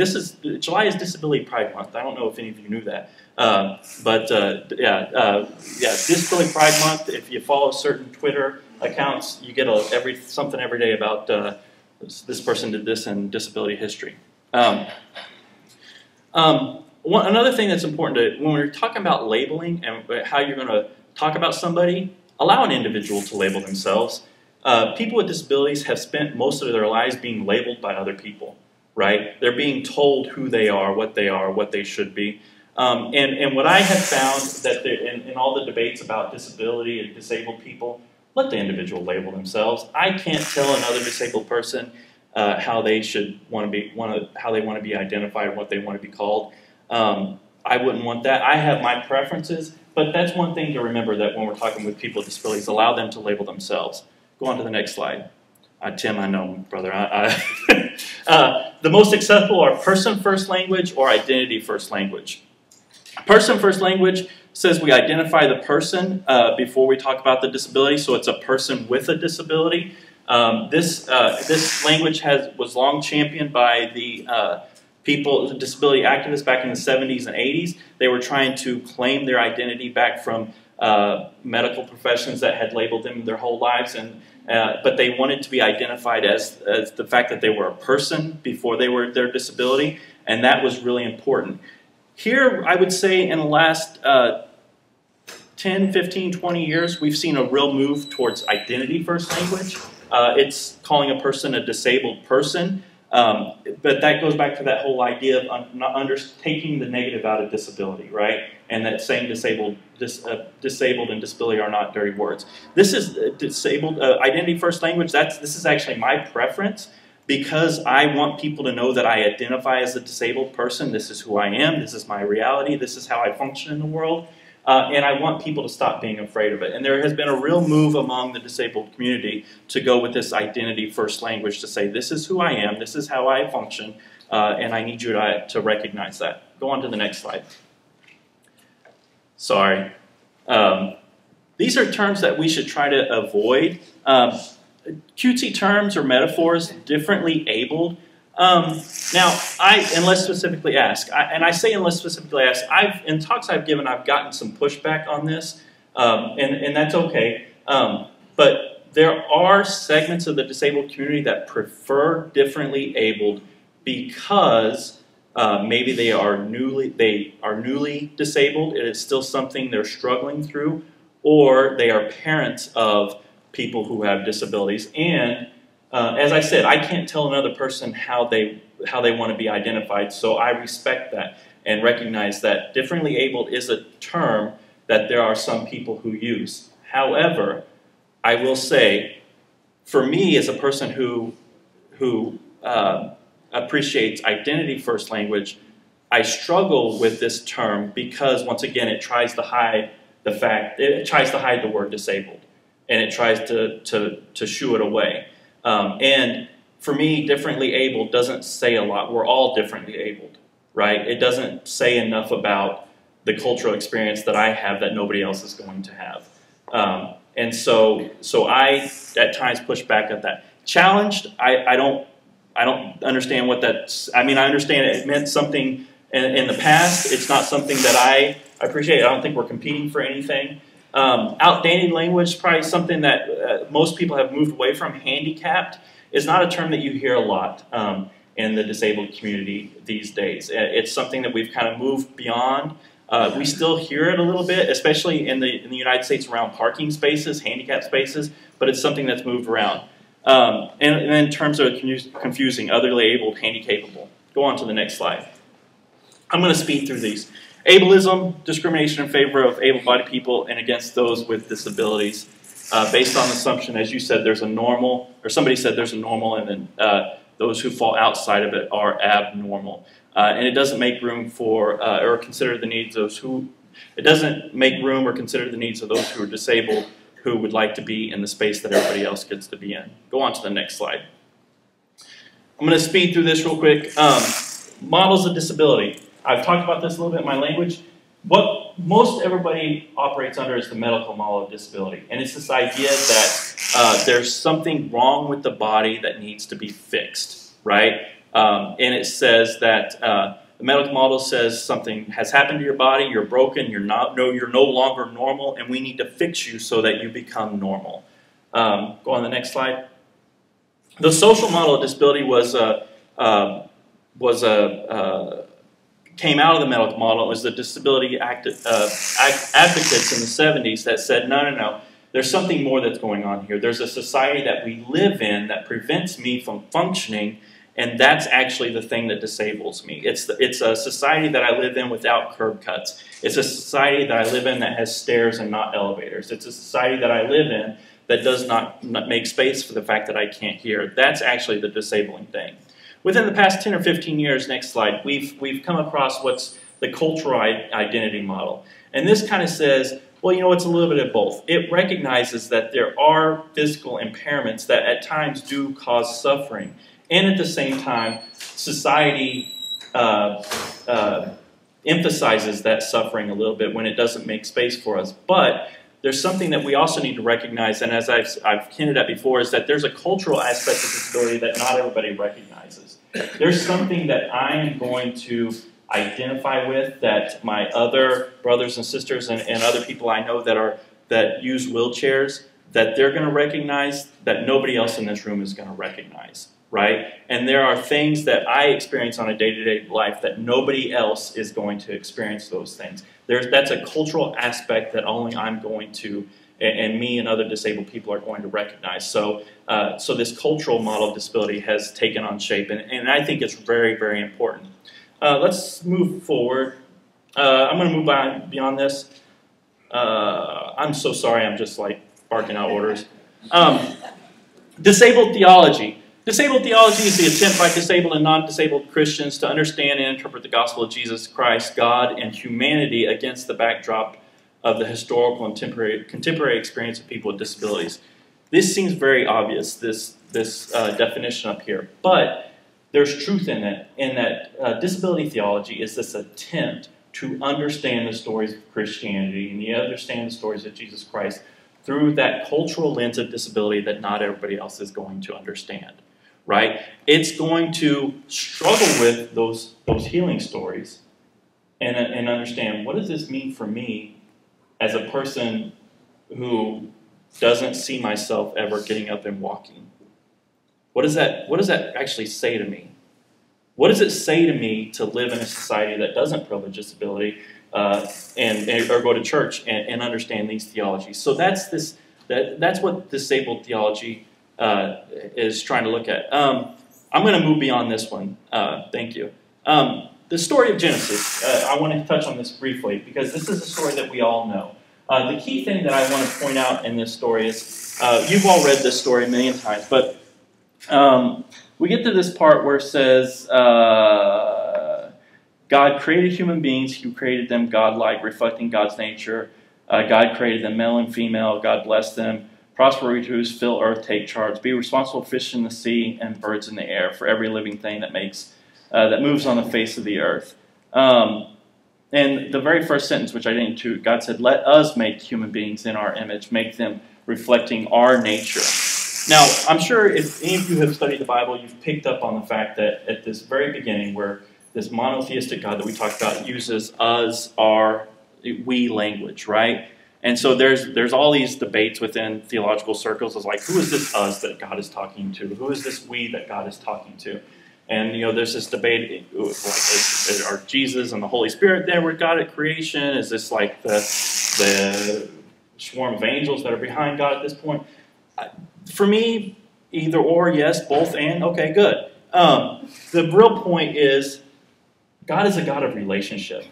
July is Disability Pride Month. I don't know if any of you knew that. Disability Pride Month. If you follow certain Twitter accounts, you get something every day about this person did this in disability history. Another thing that's important when we're talking about labeling and how you're going to talk about somebody, allow an individual to label themselves. People with disabilities have spent most of their lives being labeled by other people, right? They're being told who they are, what they should be. And what I have found that in all the debates about disability and disabled people, let the individual label themselves. I can't tell another disabled person how they want to be identified, what they want to be called. I wouldn't want that. I have my preferences, but that's one thing to remember, that when we're talking with people with disabilities, allow them to label themselves. Go on to the next slide. Tim, I know, brother. The most acceptable are person first language or identity first language. Person first language says we identify the person before we talk about the disability, so it's a person with a disability. This language was long championed by the disability activists back in the 70s and 80s. They were trying to claim their identity back from medical professions that had labeled them their whole lives, but they wanted to be identified as the fact that they were a person before they were their disability, and that was really important. Here, I would say in the last 10, 15, 20 years, we've seen a real move towards identity first language. It's calling a person a disabled person, but that goes back to that whole idea of taking the negative out of disability, right? And that saying disabled and disability are not dirty words. This is disabled identity first language. This is actually my preference, because I want people to know that I identify as a disabled person. This is who I am. This is my reality. This is how I function in the world. And I want people to stop being afraid of it. And there has been a real move among the disabled community to go with this identity first language, to say this is who I am, this is how I function, and I need you to recognize that. Go on to the next slide. Sorry. These are terms that we should try to avoid. Cutesy terms or metaphors, differently abled. Now, unless specifically asked, and I say unless specifically asked, in talks I've given, I've gotten some pushback on this, and that's okay. But there are segments of the disabled community that prefer differently abled because maybe they are newly disabled. It is still something they're struggling through, or they are parents of people who have disabilities. And as I said, I can't tell another person how they want to be identified, so I respect that and recognize that differently abled is a term that there are some people who use. However, I will say, for me as a person who appreciates identity first language, I struggle with this term because, once again, it tries to hide the word disabled, and it tries to shoo it away. And for me, differently abled doesn't say a lot. We're all differently abled, right? It doesn't say enough about the cultural experience that I have that nobody else is going to have. And so I at times push back at that. Challenged, I don't understand what that's. I mean, I understand it meant something in the past. It's not something that I appreciate. I don't think we're competing for anything. Outdated language, probably something that most people have moved away from. Handicapped is not a term that you hear a lot in the disabled community these days. It's something that we've kind of moved beyond. We still hear it a little bit, especially in the United States around parking spaces, handicap spaces, but it's something that's moved around. And in terms of confusing, otherly abled, handicapable. Go on to the next slide. I'm going to speed through these. Ableism, discrimination in favor of able-bodied people and against those with disabilities. based on the assumption, as you said, there's a normal, or somebody said there's a normal, and then those who fall outside of it are abnormal. And it doesn't make room for, or consider the needs of those who, it doesn't make room or consider the needs of those who are disabled, who would like to be in the space that everybody else gets to be in. Go on to the next slide. I'm going to speed through this real quick. Models of disability. I've talked about this a little bit in my language. What most everybody operates under is the medical model of disability. And it's this idea that there's something wrong with the body that needs to be fixed, right? And it says that the medical model says something has happened to your body, you're broken, you're no longer normal, and we need to fix you so that you become normal. Go on the next slide. The social model of disability came out of the medical model. It was the disability advocates in the 70s that said, no, there's something more that's going on here. There's a society that we live in that prevents me from functioning, and that's actually the thing that disables me. It's a society that I live in without curb cuts. It's a society that I live in that has stairs and not elevators. It's a society that I live in that does not make space for the fact that I can't hear. That's actually the disabling thing. Within the past 10 or 15 years, next slide, we've come across what's the cultural identity model. And this kind of says, well, you know, it's a little bit of both. It recognizes that there are physical impairments that at times do cause suffering. And at the same time, society emphasizes that suffering a little bit when it doesn't make space for us. But there's something that we also need to recognize, and as I've hinted at before, is that there's a cultural aspect of disability that not everybody recognizes. There's something that I am going to identify with, that my other brothers and sisters and other people I know that use wheelchairs, that they're going to recognize that nobody else in this room is going to recognize, right? And there are things that I experience on a day-to-day life that nobody else is going to experience those things. That's a cultural aspect that only I'm going to, and me and other disabled people are going to recognize. So this cultural model of disability has taken on shape, and I think it's very, very important. Let's move forward. I'm going to move beyond this. I'm so sorry, I'm just like barking out orders. Disabled theology. Disabled theology is the attempt by disabled and non-disabled Christians to understand and interpret the gospel of Jesus Christ, God, and humanity against the backdrop of the historical and contemporary experience of people with disabilities. This seems very obvious, this definition up here, but there's truth in it, in that disability theology is this attempt to understand the stories of Christianity and to understand the stories of Jesus Christ through that cultural lens of disability that not everybody else is going to understand, right? It's going to struggle with those healing stories and understand, what does this mean for me as a person who doesn't see myself ever getting up and walking? What does that actually say to me? What does it say to me to live in a society that doesn't privilege disability or go to church and understand these theologies? So that's what disabled theology is trying to look at. I'm going to move beyond this one. Thank you. The story of Genesis. I want to touch on this briefly because this is a story that we all know. The key thing that I want to point out in this story is, you've all read this story a million times, but we get to this part where it says, God created human beings. He created them godlike, reflecting God's nature. God created them male and female. God blessed them. Prosper, reproduce, fill earth, take charge. Be responsible for fish in the sea and birds in the air, for every living thing that moves on the face of the earth. And the very first sentence, which I didn't do, God said, let us make human beings in our image, make them reflecting our nature. Now, I'm sure if any of you have studied the Bible, you've picked up on the fact that at this very beginning, where this monotheistic God that we talked about uses us, our, we language, right? And so there's all these debates within theological circles as like, who is this us that God is talking to? Who is this we that God is talking to? And, you know, there's this debate, like, are Jesus and the Holy Spirit there with God at creation? Is this like the swarm of angels that are behind God at this point? For me, either or, yes, both and, okay, good. The real point is God is a God of relationship,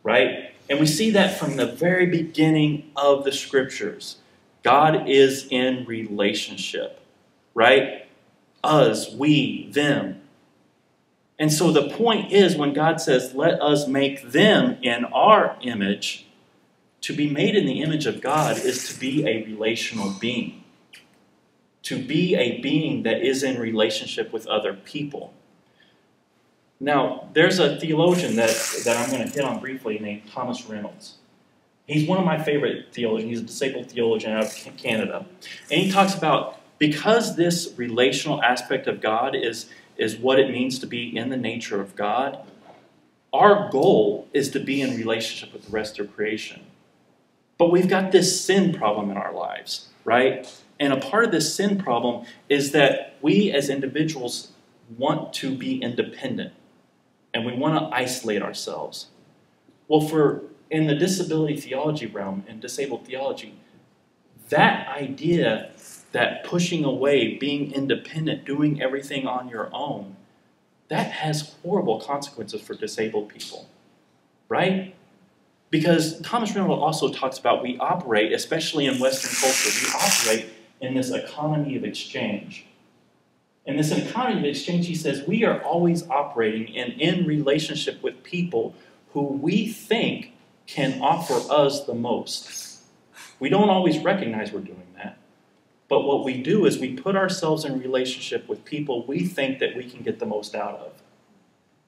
right? And we see that from the very beginning of the Scriptures. God is in relationship, right? Us, we, them. And so the point is, when God says, let us make them in our image, to be made in the image of God is to be a relational being. To be a being that is in relationship with other people. Now, there's a theologian that I'm going to hit on briefly named Thomas Reynolds. He's one of my favorite theologians. He's a disabled theologian out of Canada. And he talks about, because this relational aspect of God is what it means to be in the nature of God, our goal is to be in relationship with the rest of creation. But we've got this sin problem in our lives, right? And a part of this sin problem is that we as individuals want to be independent. And we want to isolate ourselves. Well, in the disability theology realm, in disabled theology, that idea that pushing away, being independent, doing everything on your own, that has horrible consequences for disabled people, right? Because Thomas Reynolds also talks about we operate, especially in Western culture, we operate in this economy of exchange. In this economy of exchange, he says, we are always operating in relationship with people who we think can offer us the most. We don't always recognize we're doing that. But what we do is we put ourselves in relationship with people we think that we can get the most out of.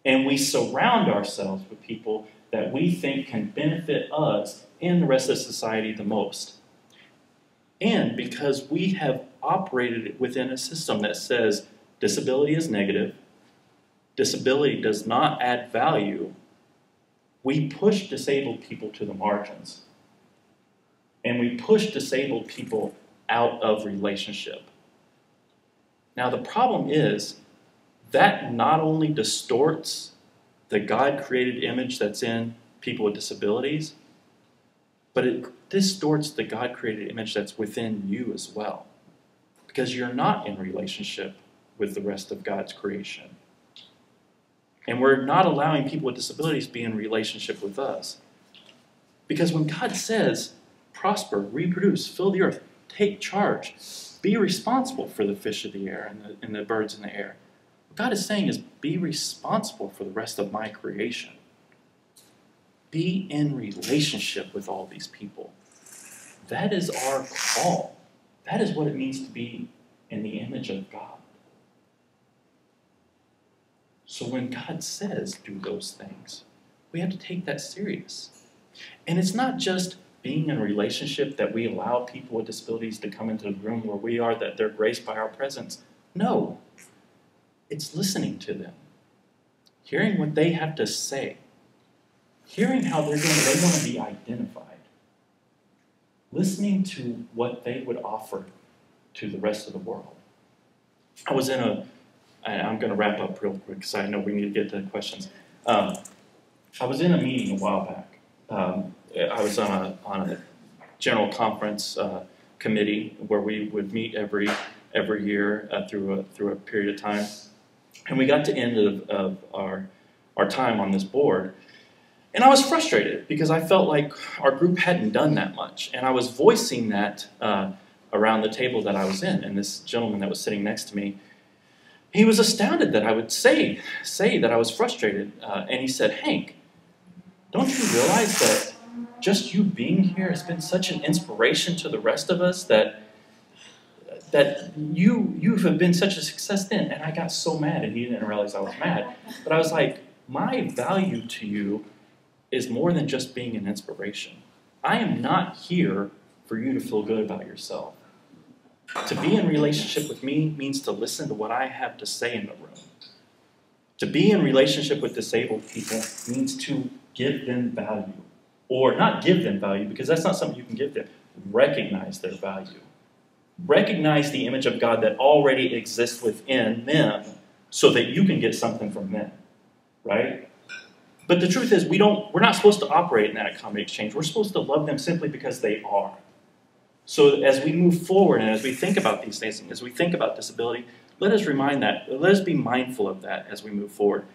And we surround ourselves with people that we think can benefit us and the rest of society the most. And because we have operated within a system that says disability is negative, disability does not add value, we push disabled people to the margins. And we push disabled people out of relationship. Now the problem is that not only distorts the God-created image that's in people with disabilities, but it distorts the God-created image that's within you as well. Because you're not in relationship with the rest of God's creation. And we're not allowing people with disabilities to be in relationship with us. Because when God says, prosper, reproduce, fill the earth, take charge, be responsible for the fish of the air and the birds in the air, what God is saying is, be responsible for the rest of my creation. Be in relationship with all these people. That is our call. That is what it means to be in the image of God. So when God says do those things, we have to take that serious. And it's not just being in a relationship that we allow people with disabilities to come into the room where we are, that they're graced by our presence. No. It's listening to them. Hearing what they have to say. Hearing how they want to be identified. Listening to what they would offer to the rest of the world. I'm going to wrap up real quick because I know we need to get to the questions. I was in a meeting a while back. I was on a general conference committee where we would meet every year through a period of time. And we got to end of our time on this board. And I was frustrated because I felt like our group hadn't done that much. And I was voicing that around the table that I was in. And this gentleman that was sitting next to me, he was astounded that I would say that I was frustrated. And he said, Hank, don't you realize that just you being here has been such an inspiration to the rest of us that you have been such a success then? And I got so mad, and he didn't realize I was mad. But I was like, my value to you is more than just being an inspiration. I am not here for you to feel good about yourself. To be in relationship with me means to listen to what I have to say in the room. To be in relationship with disabled people means to give them value. Or not give them value, because that's not something you can give them. Recognize their value. Recognize the image of God that already exists within them so that you can get something from them. Right? But the truth is, we're not supposed to operate in that economy exchange. We're supposed to love them simply because they are. So as we move forward and as we think about these things, as we think about disability, let us be mindful of that as we move forward.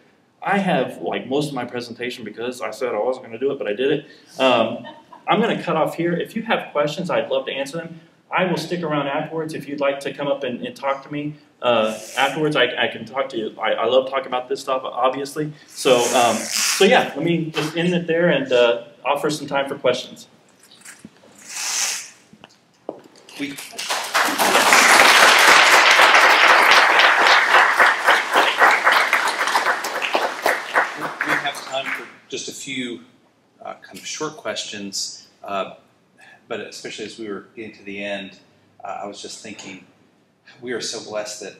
I have, like most of my presentation, because I said I wasn't going to do it, but I did it. I'm going to cut off here. If you have questions, I'd love to answer them. I will stick around afterwards if you'd like to come up and talk to me. Afterwards, I can talk to you. I love talking about this stuff, obviously. So yeah, let me just end it there and offer some time for questions. We have time for just a few kind of short questions, but especially as we were getting to the end, I was just thinking, we are so blessed that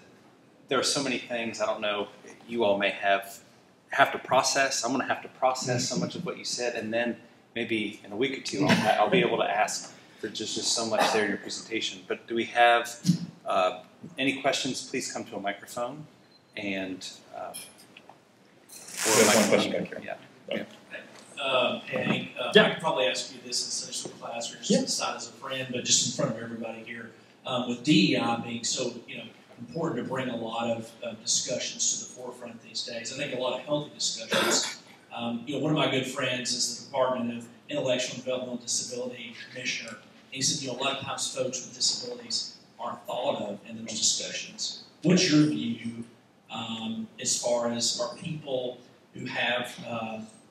there are so many things, I don't know, you all may have to process. I'm going to have to process so much of what you said, and then maybe in a week or two I'll be able to ask. There's just so much there in your presentation. But do we have any questions? Please come to a microphone. And or a microphone. Question back here. Yeah. Hey, Hank, yeah. I could probably ask you this in Sunday school class or just inside as a friend, but just in front of everybody here. With DEI being so important to bring a lot of discussions to the forefront these days, I think a lot of healthy discussions. One of my good friends is the Department of Intellectual and Developmental Disability Commissioner. He said, a lot of times folks with disabilities aren't thought of in those discussions. What's your view as far as are people who have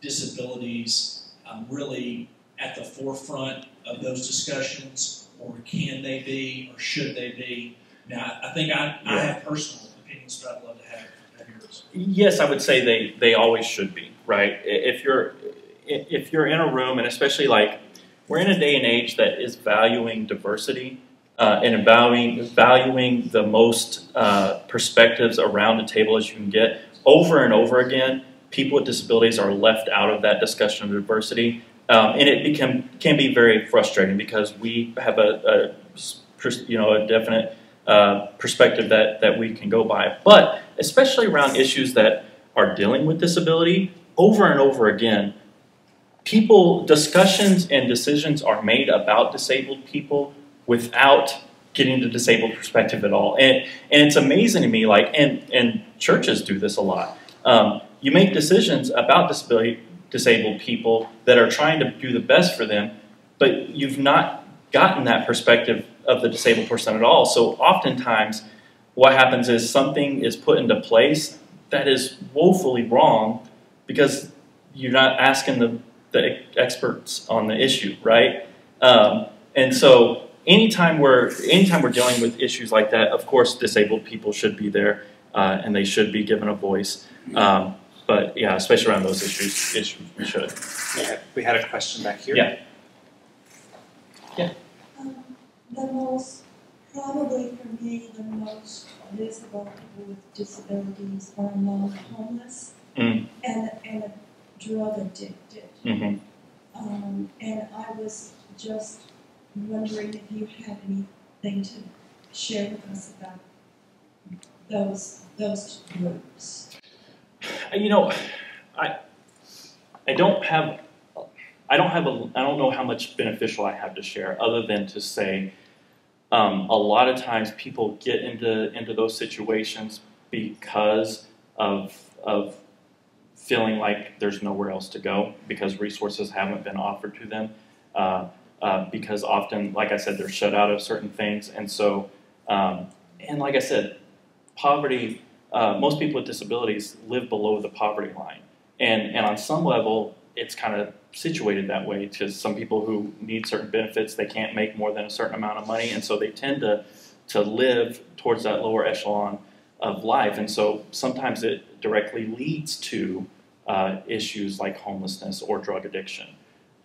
disabilities really at the forefront of those discussions, or can they be, or should they be? Now, I think I have personal opinions, but I'd love to have yours. Yes, I would say they always should be, right? If you're in a room, and especially like we're in a day and age that is valuing diversity and valuing the most perspectives around the table as you can get, over and over again, people with disabilities are left out of that discussion of diversity, and it can be very frustrating because we have a definite perspective that we can go by. But especially around issues that are dealing with disability, over and over again, discussions and decisions are made about disabled people without getting the disabled perspective at all. And it's amazing to me, and churches do this a lot. You make decisions about disabled people that are trying to do the best for them, but you've not gotten that perspective of the disabled person at all. So oftentimes what happens is something is put into place that is woefully wrong because you're not asking the experts on the issue, right? And so anytime we're dealing with issues like that, of course disabled people should be there and they should be given a voice. But yeah, especially around those issues we should. We had a question back here. Yeah. Yeah. Probably for me, the most visible people with disabilities are among homeless and drug addicted. Mm-hmm. And I was just wondering if you had anything to share with us about those groups. I don't know how much beneficial I have to share, other than to say, a lot of times people get into those situations because of feeling like there's nowhere else to go, because resources haven't been offered to them, because often, like I said, they're shut out of certain things, and so, and like I said, poverty. Most people with disabilities live below the poverty line, and on some level, it's kind of situated that way. To some people who need certain benefits, they can't make more than a certain amount of money, and so they tend to live towards that lower echelon of life, and so sometimes it directly leads to issues like homelessness or drug addiction,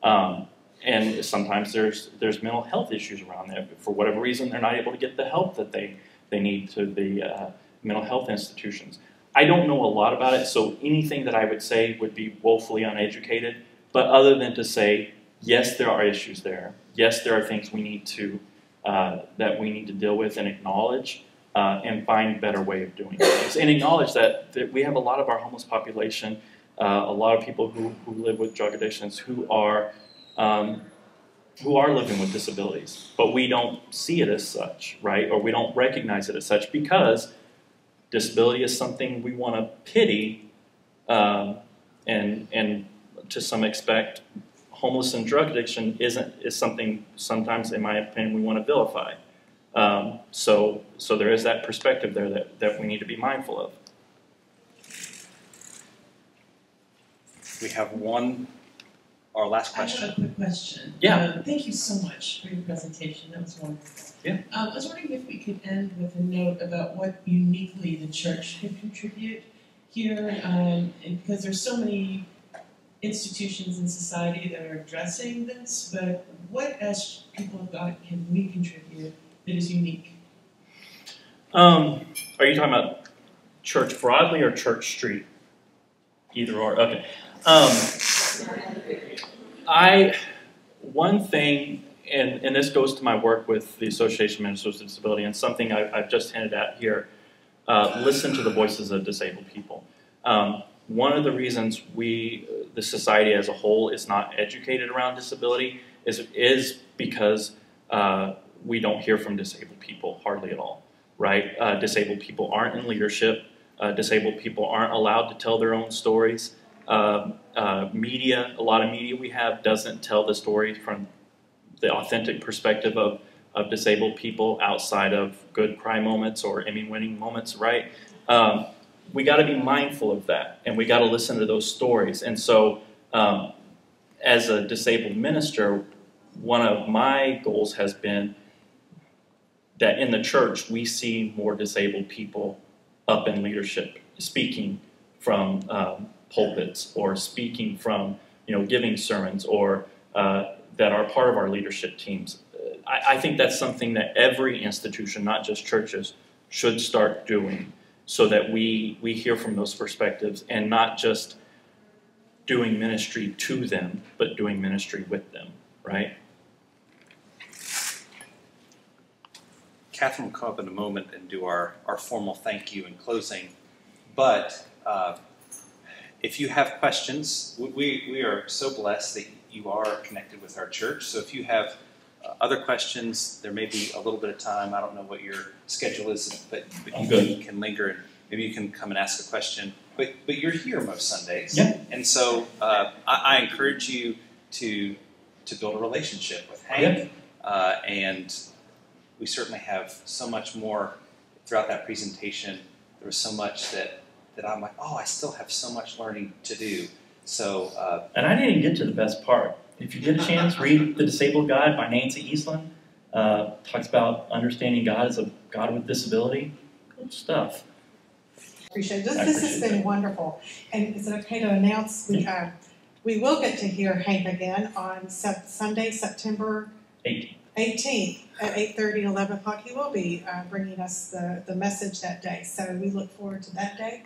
and sometimes there's mental health issues around there. For whatever reason, they're not able to get the help that they need to the mental health institutions. I don't know a lot about it, so anything that I would say would be woefully uneducated, but other than to say, yes, there are issues there. Yes, there are things we need to that we need to deal with and acknowledge and find a better way of doing things. And acknowledge that we have a lot of our homeless population, a lot of people who live with drug addictions who are living with disabilities, but we don't see it as such, right? Or we don't recognize it as such because disability is something we want to pity, and to some extent, homeless and drug addiction is something sometimes, in my opinion, we want to vilify. So there is that perspective there that we need to be mindful of. We have our last question. I have a quick question. Yeah. Thank you so much for your presentation. That was wonderful. Yeah. I was wondering if we could end with a note about what uniquely the church can contribute here, and because there's so many institutions in society that are addressing this, but what as people of God can we contribute that is unique? Are you talking about church broadly or church street? Either or. Okay. One thing, and this goes to my work with the Association of Ministers with Disability, and something I've just hinted at here, listen to the voices of disabled people. One of the reasons the society as a whole is not educated around disability is because we don't hear from disabled people hardly at all, right? Disabled people aren't in leadership. Disabled people aren't allowed to tell their own stories. Media, a lot of media we have doesn't tell the story from the authentic perspective of disabled people outside of good cry moments or Emmy-winning moments, right? We got to be mindful of that, and we got to listen to those stories. And so, as a disabled minister, one of my goals has been that in the church we see more disabled people up in leadership, speaking from pulpits or speaking from, giving sermons or that are part of our leadership teams. I think that's something that every institution, not just churches, should start doing so that we hear from those perspectives and not just doing ministry to them, but doing ministry with them, right? Catherine will come up in a moment and do our formal thank you in closing. But if you have questions, we are so blessed that you are connected with our church. So if you have other questions, there may be a little bit of time. I don't know what your schedule is, but you can linger and maybe you can come and ask a question. But you're here most Sundays. Yeah. And so I encourage you to build a relationship with Hank. Yeah. And we certainly have so much more throughout that presentation. There was so much that I'm like, oh, I still have so much learning to do. So, and I didn't get to the best part. If you get a chance, read The Disabled Guide by Nancy Eastland. Talks about understanding God as a God with disability. Good stuff. Appreciate it. This has been wonderful. And is it okay to announce we will get to hear Hank again on Sunday, September 18th at 8:30, 11 o'clock. He will be bringing us the message that day. So we look forward to that day.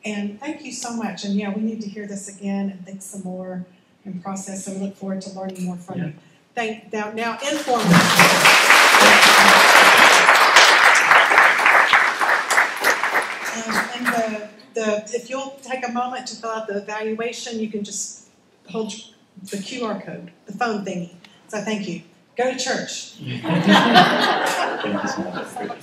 And thank you so much. And yeah, we need to hear this again and think some more and process. So we look forward to learning more from you. Now informal. And if you'll take a moment to fill out the evaluation, you can just hold the QR code, the phone thingy. So thank you. Go to church. Thank you so much.